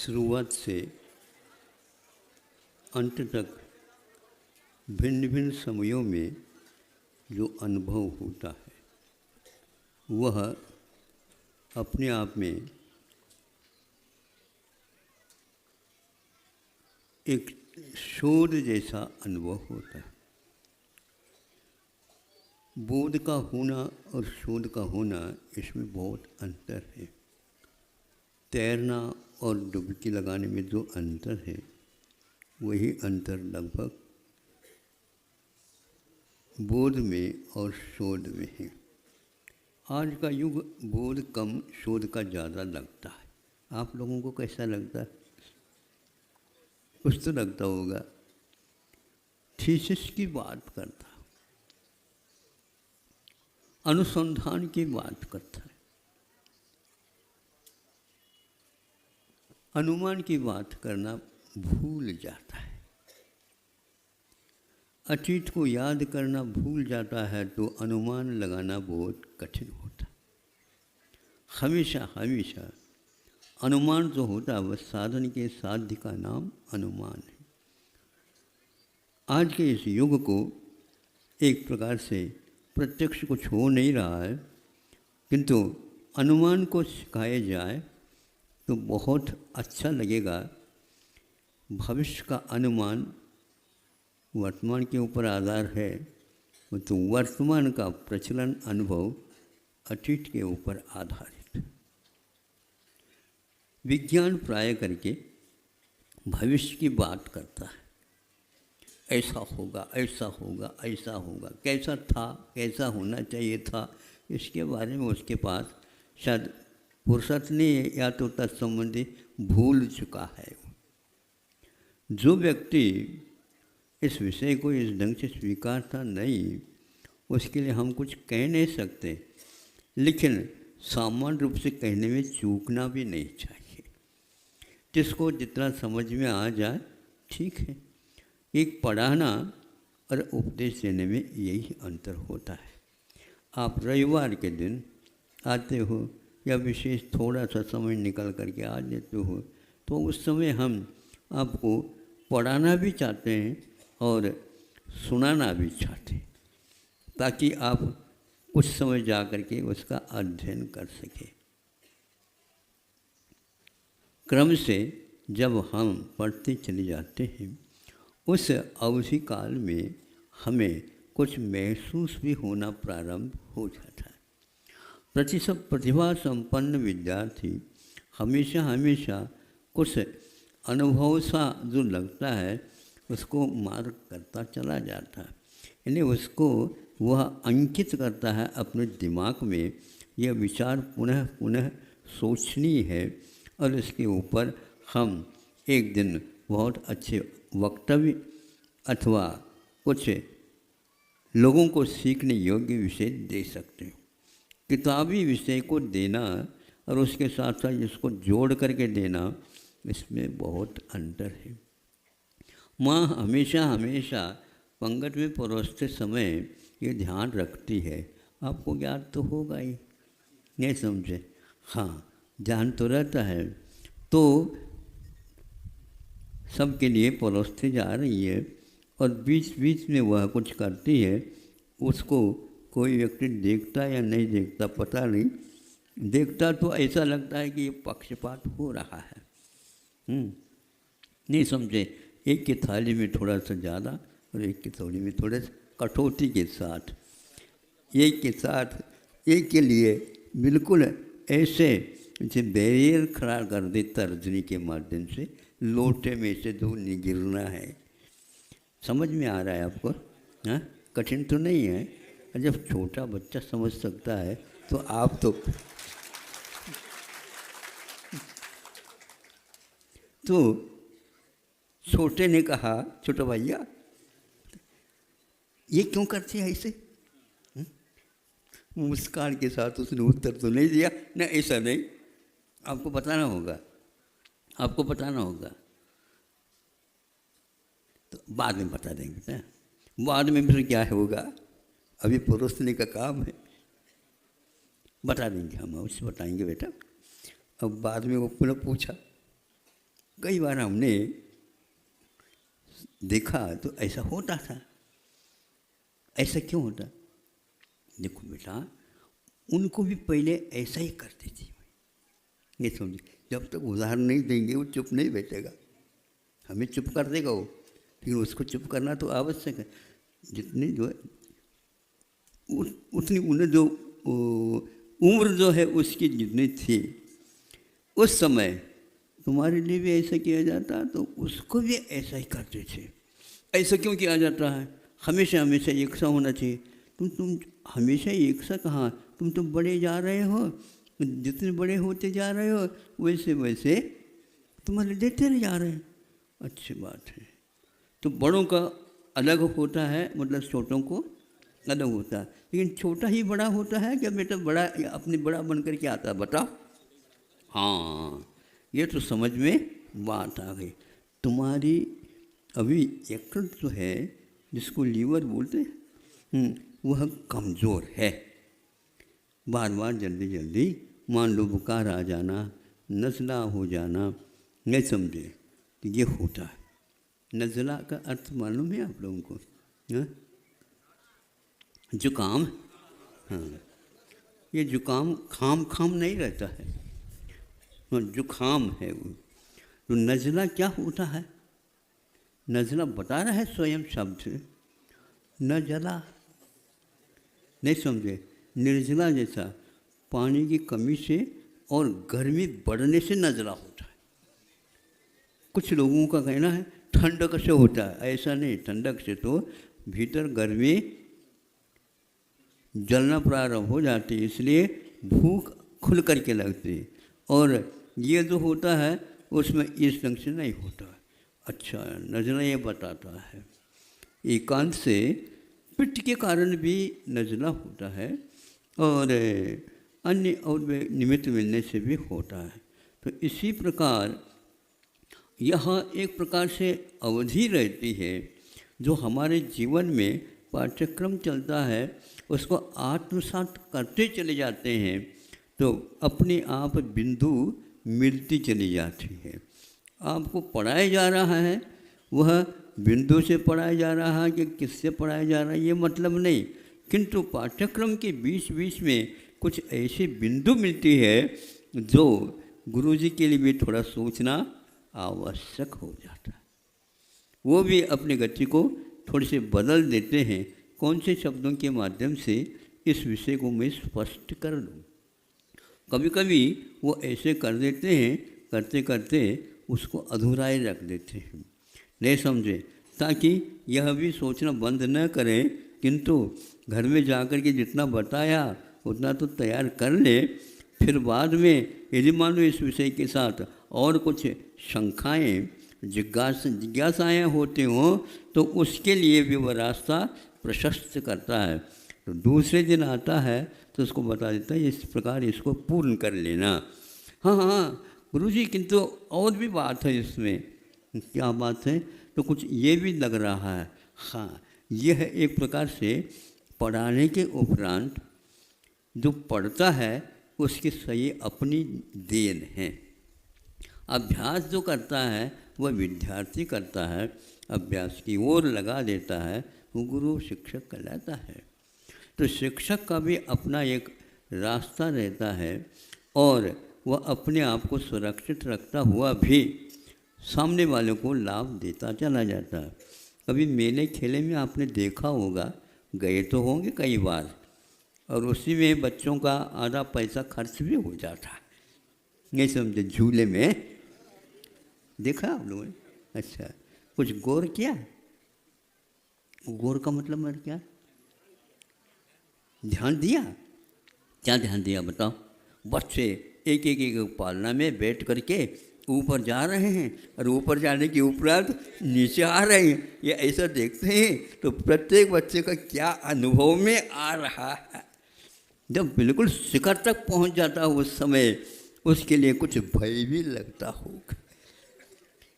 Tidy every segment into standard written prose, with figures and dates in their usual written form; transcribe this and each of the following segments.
शुरुआत से अंत तक भिन्न भिन्न समयों में जो अनुभव होता है वह अपने आप में एक शोध जैसा अनुभव होता है। बोध का होना और शोध का होना इसमें बहुत अंतर है। तैरना और डुबकी लगाने में जो अंतर है वही अंतर लगभग बोध में और शोध में है। आज का युग बोध कम शोध का ज़्यादा लगता है। आप लोगों को कैसा लगता है? कुछ तो लगता होगा। थीसिस की बात करता, अनुसंधान की बात करता है, अनुमान की बात करना भूल जाता है। अतीत को याद करना भूल जाता है तो अनुमान लगाना बहुत कठिन होता है। हमेशा हमेशा अनुमान जो होता है वह साधन के साध्य का नाम अनुमान है। आज के इस युग को एक प्रकार से प्रत्यक्ष कुछ हो नहीं रहा है, किंतु अनुमान को सिखाया जाए तो बहुत अच्छा लगेगा। भविष्य का अनुमान वर्तमान के ऊपर आधार है, तो वर्तमान का प्रचलन अनुभव अतीत के ऊपर आधारित। विज्ञान प्राय करके भविष्य की बात करता है। ऐसा होगा, ऐसा होगा, ऐसा होगा, कैसा था, कैसा होना चाहिए था, इसके बारे में उसके पास शायद फुर्सत नहीं या तो तत्संबंधी भूल चुका है। जो व्यक्ति इस विषय को इस ढंग से स्वीकारता नहीं, उसके लिए हम कुछ कह नहीं सकते, लेकिन सामान्य रूप से कहने में चूकना भी नहीं चाहिए। जिसको जितना समझ में आ जाए ठीक है। एक पढ़ाना और उपदेश देने में यही अंतर होता है। आप रविवार के दिन आते हो या विशेष थोड़ा सा समय निकल करके आ जाते हो, तो उस समय हम आपको पढ़ाना भी चाहते हैं और सुनाना भी चाहते हैं, ताकि आप कुछ समय जा कर के उसका अध्ययन कर सकें। क्रम से जब हम पढ़ते चले जाते हैं, उस अवधि काल में हमें कुछ महसूस भी होना प्रारंभ हो जाता है। प्रतिशत प्रतिभा संपन्न विद्यार्थी हमेशा हमेशा कुछ अनुभव सा जो लगता है उसको मार्क करता चला जाता है, यानी उसको वह अंकित करता है अपने दिमाग में। यह विचार पुनः पुनः सोचनीय है और इसके ऊपर हम एक दिन बहुत अच्छे वक्तव्य अथवा कुछ लोगों को सीखने योग्य विषय दे सकते हैं। किताबी विषय को देना और उसके साथ साथ इसको जोड़ करके देना, इसमें बहुत अंतर है। माँ हमेशा हमेशा पंगत में परोसते समय ये ध्यान रखती है, आपको ज्ञान तो होगा ही, नहीं समझे? हाँ, ध्यान तो रहता है। तो सबके लिए परोसते जा रही है और बीच बीच में वह कुछ करती है। उसको कोई व्यक्ति देखता या नहीं देखता पता नहीं, देखता तो ऐसा लगता है कि ये पक्षपात हो रहा है। नहीं समझे? एक की थाली में थोड़ा सा ज़्यादा और एक की थाली में थोड़े कटौती के साथ, एक के साथ एक के लिए बिल्कुल ऐसे जैसे बैरियर खड़ा कर दे तर्जनी के माध्यम से, लोटे में से दूर नहीं गिरना है। समझ में आ रहा है आपको? हाँ, कठिन तो नहीं है। जब छोटा बच्चा समझ सकता है तो आप तो छोटे ने कहा, छोटा भैया ये क्यों करते हैं ऐसे? मुस्कान के साथ उसने उत्तर तो नहीं दिया, ना ऐसा नहीं, आपको बताना होगा, आपको बताना होगा। तो बाद में बता देंगे ना, बाद में फिर क्या होगा, अभी परोसने का काम है, बता देंगे हम, अवश्य बताएंगे बेटा। अब बाद में वो पुनः पूछा, कई बार हमने देखा तो ऐसा होता था। ऐसा क्यों होता? देखो बेटा, उनको भी पहले ऐसा ही करती थी। ये समझिए, जब तक उदाहरण नहीं देंगे वो चुप नहीं बैठेगा। हमें चुप कर देगा वो, लेकिन उसको चुप करना तो आवश्यक है। जितनी जो है उतनी उन्हें जो उम्र जो है उसकी जितनी थी उस समय तुम्हारे लिए भी ऐसा किया जाता तो उसको भी ऐसा ही करते थे। ऐसा क्यों किया जाता है? हमेशा हमेशा एक सा होना चाहिए। तुम हमेशा एक सा कहाँ, तुम तो बड़े जा रहे हो, जितने बड़े होते जा रहे हो वैसे वैसे तुम्हारे देते जा रहे हैं। अच्छी बात है। तो बड़ों का अलग होता है, मतलब छोटों को अलग होता है, लेकिन छोटा ही बड़ा होता है क्या बेटा? बड़ा अपने बड़ा बन कर के आता है, बताओ। हाँ, ये तो समझ में बात आ गई। तुम्हारी अभी यकृत जो है, जिसको लीवर बोलते हैं, वह कमज़ोर है। बार बार जल्दी जल्दी मान लो बुखार आ जाना, नज़ला हो जाना, नहीं समझे तो ये होता है। नज़ला का अर्थ मालूम है आप लोगों को? हाँ, जुकाम। हाँ, ये जुकाम खाम खाम नहीं रहता है, जुकाम है वो। तो नज़ला क्या होता है? नज़ला बता रहा है स्वयं शब्द, नज़ला नहीं समझे, निर्जला जैसा पानी की कमी से और गर्मी बढ़ने से नज़ला होता है। कुछ लोगों का कहना है ठंडक से होता है, ऐसा नहीं। ठंडक से तो भीतर गर्मी जलना प्रारंभ हो जाती है, इसलिए भूख खुल करके लगती है। और ये जो होता है उसमें इस ढंग से नहीं होता। अच्छा, नज़ला ये बताता है एकांत से पित्त के कारण भी नज़ला होता है और अन्य और निमित्त मिलने से भी होता है। तो इसी प्रकार यहाँ एक प्रकार से अवधि रहती है जो हमारे जीवन में पाठ्यक्रम चलता है, उसको आत्मसात करते चले जाते हैं तो अपने आप बिंदु मिलती चली जाती है। आपको पढ़ाया जा रहा है, वह बिंदु से पढ़ाया जा रहा है कि किससे पढ़ाया जा रहा है ये मतलब नहीं, किंतु पाठ्यक्रम के बीच बीच में कुछ ऐसे बिंदु मिलती है जो गुरुजी के लिए भी थोड़ा सोचना आवश्यक हो जाता है। वो भी अपनी गति को थोड़ी से बदल देते हैं। कौन से शब्दों के माध्यम से इस विषय को मैं स्पष्ट कर लूँ। कभी कभी वो ऐसे कर देते हैं, करते करते उसको अधूरा ही रख देते हैं, नहीं समझे, ताकि यह भी सोचना बंद न करें, किंतु घर में जाकर के जितना बताया उतना तो तैयार कर ले। फिर बाद में यदि मान लो इस विषय के साथ और कुछ शंकाएँ जिज्ञासाएँ होती हों तो उसके लिए भी वह रास्ता प्रशस्त करता है। तो दूसरे दिन आता है तो उसको बता देता है इस प्रकार इसको पूर्ण कर लेना। हाँ हाँ गुरुजी, किंतु और भी बात है इसमें। क्या बात है? तो कुछ ये भी लग रहा है। हाँ, यह एक प्रकार से पढ़ाने के उपरांत जो पढ़ता है उसकी सही अपनी देन है। अभ्यास जो करता है वह विद्यार्थी करता है, अभ्यास की ओर लगा देता है, वो गुरु शिक्षक कहलाता है। तो शिक्षक का भी अपना एक रास्ता रहता है और वह अपने आप को सुरक्षित रखता हुआ भी सामने वालों को लाभ देता चला जाता है। कभी मेले खेले में आपने देखा होगा, गए तो होंगे कई बार, और उसी में बच्चों का आधा पैसा खर्च भी हो जाता है, नहीं समझे। झूले में देखा आप लोगों ने? अच्छा, कुछ गौर किया? गौर का मतलब है क्या? ध्यान दिया? क्या ध्यान दिया बताओ? बच्चे एक एक एक पालना में बैठ करके ऊपर जा रहे हैं और ऊपर जाने के उपरांत नीचे आ रहे हैं। ये ऐसा देखते हैं तो प्रत्येक बच्चे का क्या अनुभव में आ रहा है। जब बिल्कुल शिखर तक पहुंच जाता है उस समय उसके लिए कुछ भय भी लगता होगा,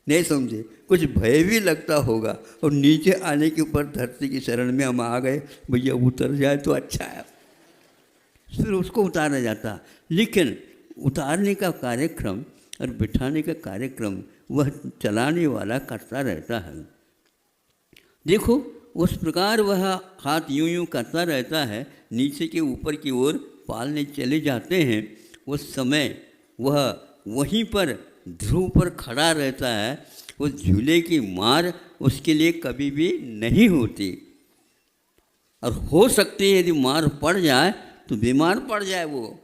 नहीं समझे, कुछ भय भी लगता होगा। और नीचे आने के ऊपर धरती की शरण में हम आ गए, भैया उतर जाए तो अच्छा है, फिर उसको उतारा जाता। लेकिन उतारने का कार्यक्रम और बिठाने का कार्यक्रम वह चलाने वाला करता रहता है। देखो उस प्रकार वह हाथ यूं यूं करता रहता है, नीचे के ऊपर की ओर पालने चले जाते हैं। उस समय वह वहीं पर ध्रुव पर खड़ा रहता है। उस झूले की मार उसके लिए कभी भी नहीं होती, और हो सकती है यदि मार पड़ जाए तो बीमार पड़ जाए, वो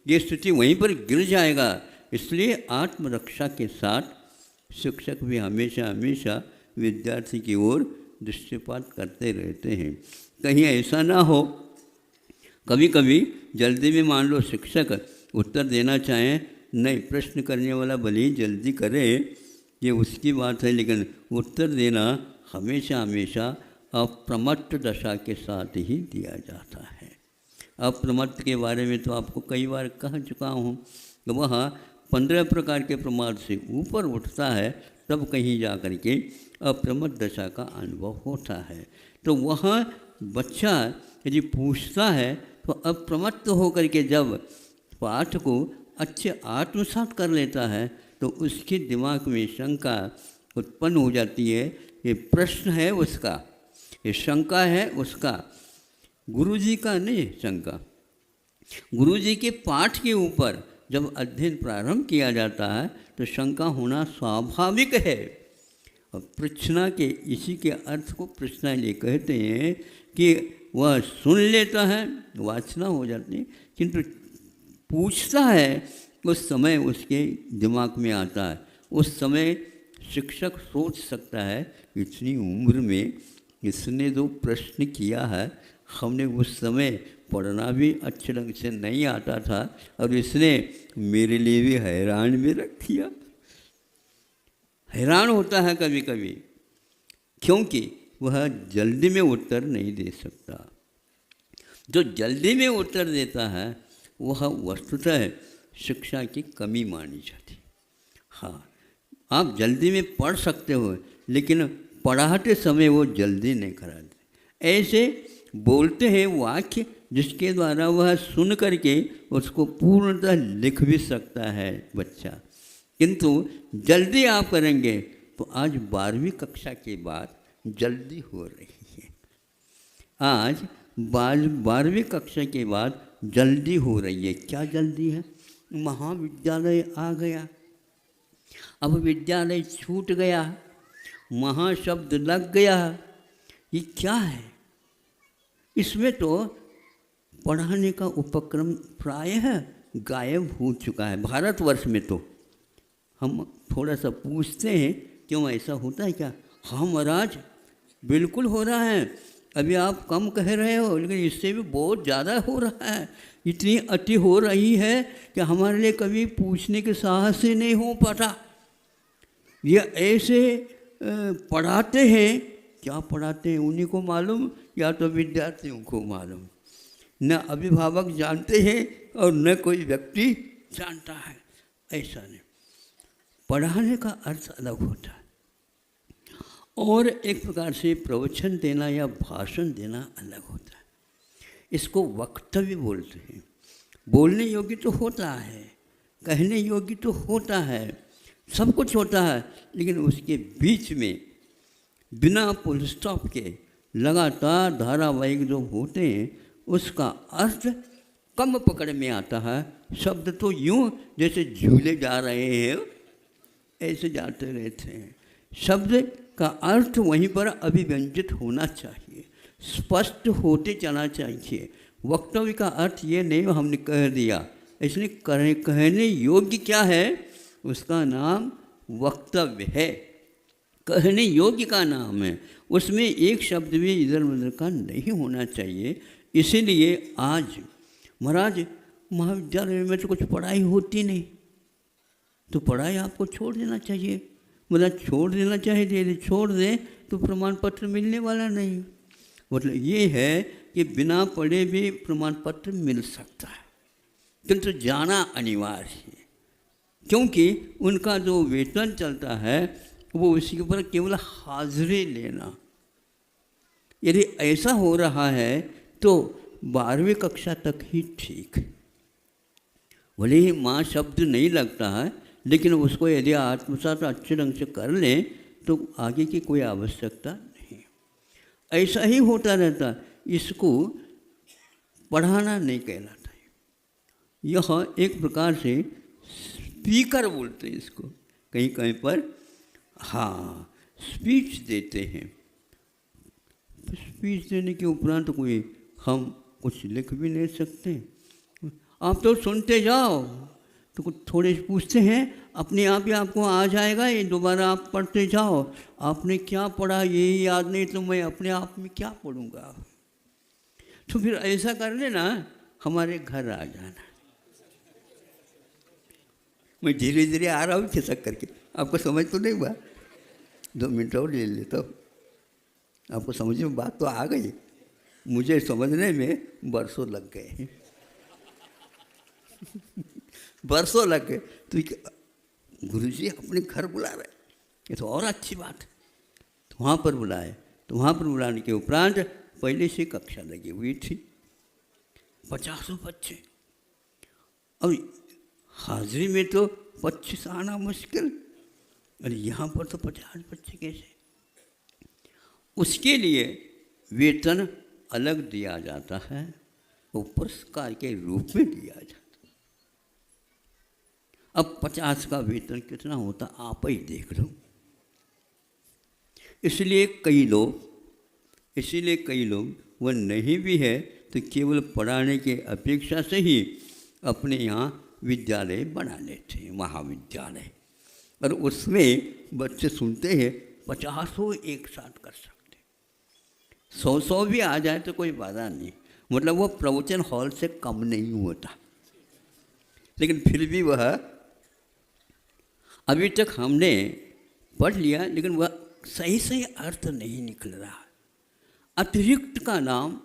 ये स्थिति वहीं पर गिर जाएगा। इसलिए आत्मरक्षा के साथ शिक्षक भी हमेशा हमेशा विद्यार्थी की ओर दृष्टिपात करते रहते हैं। कहीं ऐसा ना हो, कभी कभी जल्दी में मान लो शिक्षक उत्तर देना चाहें, नहीं प्रश्न करने वाला भले ही जल्दी करे, ये उसकी बात है, लेकिन उत्तर देना हमेशा हमेशा अप्रमत्त दशा के साथ ही दिया जाता है। अप्रमत्त के बारे में तो आपको कई बार कह चुका हूँ, वह 15 प्रकार के प्रमाद से ऊपर उठता है, तब कहीं जा कर के अप्रमत्त दशा का अनुभव होता है। तो वह बच्चा यदि पूछता है तो अप्रमत्त होकर के जब पाठ को अच्छे आत्मसात कर लेता है तो उसके दिमाग में शंका उत्पन्न हो जाती है। ये प्रश्न है उसका, ये शंका है उसका, गुरुजी का नहीं शंका। गुरुजी के पाठ के ऊपर जब अध्ययन प्रारंभ किया जाता है तो शंका होना स्वाभाविक है। और प्रश्ना के इसी के अर्थ को प्रश्ना लिए कहते हैं कि वह सुन लेता है, वासना हो जाती है, किंतु पूछता है उस समय उसके दिमाग में आता है। उस समय शिक्षक सोच सकता है इतनी उम्र में इसने जो प्रश्न किया है, हमने उस समय पढ़ना भी अच्छे ढंग से नहीं आता था और इसने मेरे लिए भी हैरान में रख दिया। हैरान होता है कभी कभी, क्योंकि वह जल्दी में उत्तर नहीं दे सकता। जो जल्दी में उत्तर देता है वह वस्तुतः शिक्षा की कमी मानी जाती। हाँ, आप जल्दी में पढ़ सकते हो, लेकिन पढ़ाते समय वो जल्दी नहीं कराते। ऐसे बोलते हैं वाक्य जिसके द्वारा वह सुन करके उसको पूर्णतः लिख भी सकता है बच्चा, किंतु जल्दी आप करेंगे तो आज 12वीं कक्षा के बाद जल्दी हो रही है। आज 12वीं कक्षा के बाद जल्दी हो रही है। क्या जल्दी है? महाविद्यालय आ गया, अब विद्यालय छूट गया, महाशब्द लग गया। ये क्या है? इसमें तो पढ़ाने का उपक्रम प्रायः गायब हो चुका है भारतवर्ष में। तो हम थोड़ा सा पूछते हैं क्यों ऐसा होता है क्या? हाँ महाराज, बिल्कुल हो रहा है। अभी आप कम कह रहे हो, लेकिन इससे भी बहुत ज़्यादा हो रहा है। इतनी अति हो रही है कि हमारे लिए कभी पूछने के साहस ही नहीं हो पाता। ये ऐसे पढ़ाते हैं, क्या पढ़ाते हैं उन्हीं को मालूम, या तो विद्यार्थियों को मालूम। न अभिभावक जानते हैं और न कोई व्यक्ति जानता है। ऐसा नहीं, पढ़ाने का अर्थ अलग होता है और एक प्रकार से प्रवचन देना या भाषण देना अलग होता है। इसको वक्तव्य बोलते हैं। बोलने योग्य तो होता है, कहने योग्य तो होता है, सब कुछ होता है, लेकिन उसके बीच में बिना फुल स्टॉप के लगातार धारावाहिक जो होते हैं उसका अर्थ कम पकड़ में आता है। शब्द तो यूँ जैसे झूले जा रहे हैं ऐसे जाते रहते हैं। शब्द का अर्थ वहीं पर अभिव्यंजित होना चाहिए, स्पष्ट होते चलना चाहिए। वक्तव्य का अर्थ ये नहीं हमने कह दिया, इसलिए कहने योग्य क्या है उसका नाम वक्तव्य है, कहने योग्य का नाम है। उसमें एक शब्द भी इधर उधर का नहीं होना चाहिए। इसीलिए आज महाराज महाविद्यालय में तो कुछ पढ़ाई होती नहीं, तो पढ़ाई आपको छोड़ देना चाहिए। मतलब छोड़ देना चाहिए, यदि छोड़ दें तो प्रमाण पत्र मिलने वाला नहीं। मतलब ये है कि बिना पढ़े भी प्रमाण पत्र मिल सकता है, किंतु जाना अनिवार्य है, क्योंकि उनका जो वेतन चलता है वो उसके ऊपर केवल हाजिरी लेना। यदि ऐसा हो रहा है तो 12वीं कक्षा तक ही ठीक है। भले ही माँ शब्द नहीं लगता है, लेकिन उसको यदि आत्मसात अच्छे ढंग से कर लें तो आगे की कोई आवश्यकता नहीं। ऐसा ही होता रहता, इसको पढ़ाना नहीं कहलाता है। यह एक प्रकार से स्पीकर बोलते हैं इसको, कहीं कहीं पर हाँ स्पीच देते हैं। स्पीच देने के उपरांत कोई हम कुछ लिख भी नहीं सकते। आप तो सुनते जाओ, तो कुछ थोड़े पूछते हैं, अपने आप ही आपको आ जाएगा, ये दोबारा आप पढ़ते जाओ। आपने क्या पढ़ा यही याद नहीं तो मैं अपने आप में क्या पढ़ूँगा। तो फिर ऐसा कर लेना, हमारे घर आ जाना। मैं धीरे धीरे आ रहा हूँ खिसक करके, आपको समझ तो नहीं हुआ, 2 मिनट और ले लेता हूँ। आपको समझ में बात तो आ गई, मुझे समझने में बरसों लग गए बरसों लग गए। तो गुरुजी अपने घर बुला रहे, ये तो और अच्छी बात है। तो वहाँ पर बुलाए, तो वहाँ पर बुलाने के उपरांत पहले से कक्षा लगी हुई थी, 50 बच्चे। अब हाजिरी में तो 25 आना मुश्किल, और यहाँ पर तो 50 बच्चे कैसे। उसके लिए वेतन अलग दिया जाता है, वो पुरस्कार के रूप में दिया जाता है। अब 50 का वेतन कितना होता आप ही देख लो। इसलिए कई लोग वह नहीं भी है तो केवल पढ़ाने के अपेक्षा से ही अपने यहाँ विद्यालय बना लेते हैं, महाविद्यालय, और उसमें बच्चे सुनते हैं 50 एक साथ कर सकते, 100 भी आ जाए तो कोई बाधा नहीं। मतलब वो प्रवचन हॉल से कम नहीं होता, लेकिन फिर भी वह अभी तक हमने पढ़ लिया, लेकिन वह सही अर्थ नहीं निकल रहा। अतिरिक्त का नाम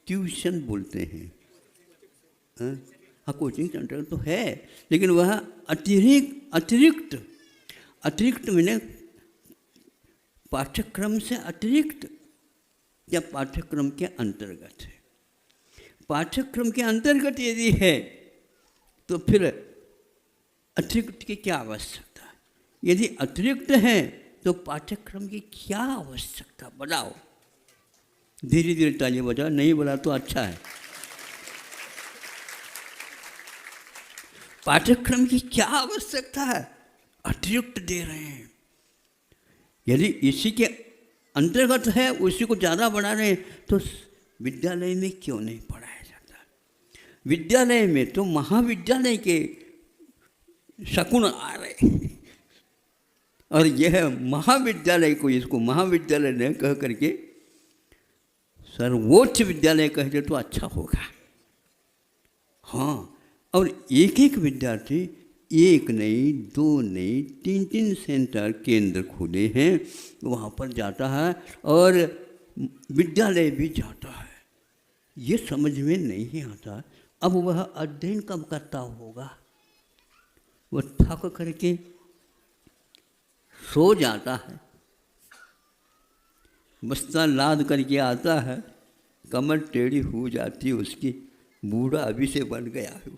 ट्यूशन बोलते हैं। हाँ, कोचिंग सेंटर तो है, लेकिन वह अतिरिक्त मैंने पाठ्यक्रम से अतिरिक्त या पाठ्यक्रम के अंतर्गत है। पाठ्यक्रम के अंतर्गत यदि है तो फिर अतिरिक्त की क्या आवश्यकता है। यदि अतिरिक्त है तो पाठ्यक्रम की क्या आवश्यकता, बताओ। धीरे धीरे ताली बजाओ, नहीं बोला तो अच्छा है। पाठ्यक्रम की क्या आवश्यकता है, अतिरिक्त दे रहे हैं। यदि इसी के अंतर्गत है, उसी को ज़्यादा बढ़ा रहे हैं, तो विद्यालय में क्यों नहीं पढ़ाया जाता। विद्यालय में तो महाविद्यालय के शकुन आ रहे, और यह महाविद्यालय को, इसको महाविद्यालय न कह करके सर्वोच्च विद्यालय कह दे तो अच्छा होगा। हाँ, और एक एक विद्यार्थी, एक नहीं, 2 नहीं, 3 सेंटर केंद्र खुले हैं, वहाँ पर जाता है और विद्यालय भी जाता है। ये समझ में नहीं आता। अब वह अध्ययन कब करता होगा। वह थक करके सो जाता है, बस्ता लाद करके आता है, कमर टेढ़ी हो जाती है उसकी, बूढ़ा अभी से बन गया है।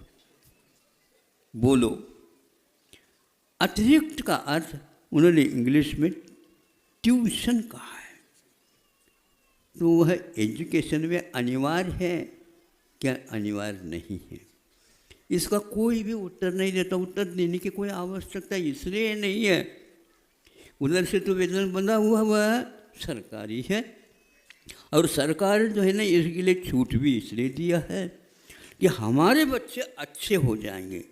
बोलो, अतिरिक्त का अर्थ उन्होंने इंग्लिश में ट्यूशन कहा है। तो वह एजुकेशन में अनिवार्य है क्या, अनिवार्य नहीं है। इसका कोई भी उत्तर नहीं देता। उत्तर देने की कोई आवश्यकता इसलिए नहीं है, उधर से तो वेतन बंधा हुआ वह सरकारी है, और सरकार जो है ना, इसके लिए छूट भी इसलिए दिया है कि हमारे बच्चे अच्छे हो जाएंगे।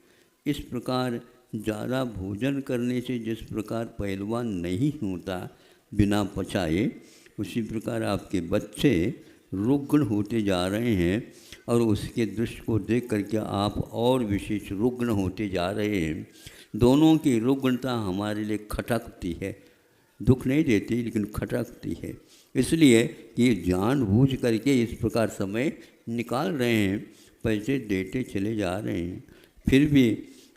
इस प्रकार ज़्यादा भोजन करने से जिस प्रकार पहलवान नहीं होता बिना पचाए, उसी प्रकार आपके बच्चे रुग्ण होते जा रहे हैं, और उसके दृश्य को देख करके आप और विशेष रुग्ण होते जा रहे हैं। दोनों की रुग्णता हमारे लिए खटकती है, दुख नहीं देती लेकिन खटकती है। इसलिए ये जानबूझ करके इस प्रकार समय निकाल रहे हैं, पैसे देते चले जा रहे हैं। फिर भी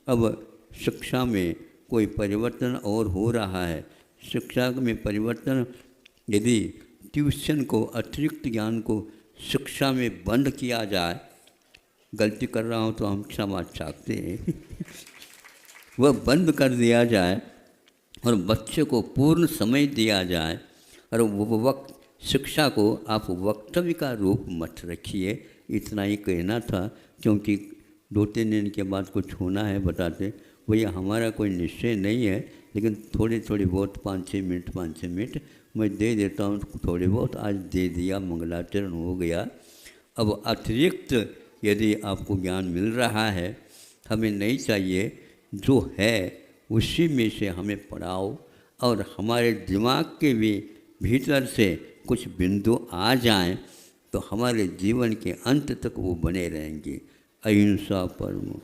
अब शिक्षा में कोई परिवर्तन और हो रहा है। शिक्षा में परिवर्तन, यदि ट्यूशन को, अतिरिक्त ज्ञान को शिक्षा में बंद किया जाए, गलती कर रहा हूँ तो हम क्षमा चाहते हैं वह बंद कर दिया जाए और बच्चे को पूर्ण समय दिया जाए। और वो वक्त शिक्षा को आप वक्तव्य का रूप मत रखिए। इतना ही कहना था, क्योंकि 2-3 दिन के बाद कुछ होना है बताते। भैया हमारा कोई निश्चय नहीं है, लेकिन थोड़ी बहुत 5-6 मिनट मैं दे देता हूँ। थोड़े बहुत आज दे दिया, मंगलाचरण हो गया। अब अतिरिक्त यदि आपको ज्ञान मिल रहा है, हमें नहीं चाहिए। जो है उसी में से हमें पढ़ाओ, और हमारे दिमाग के भी भीतर से कुछ बिंदु आ जाएं तो हमारे जीवन के अंत तक वो बने रहेंगे। अहिंसा परमो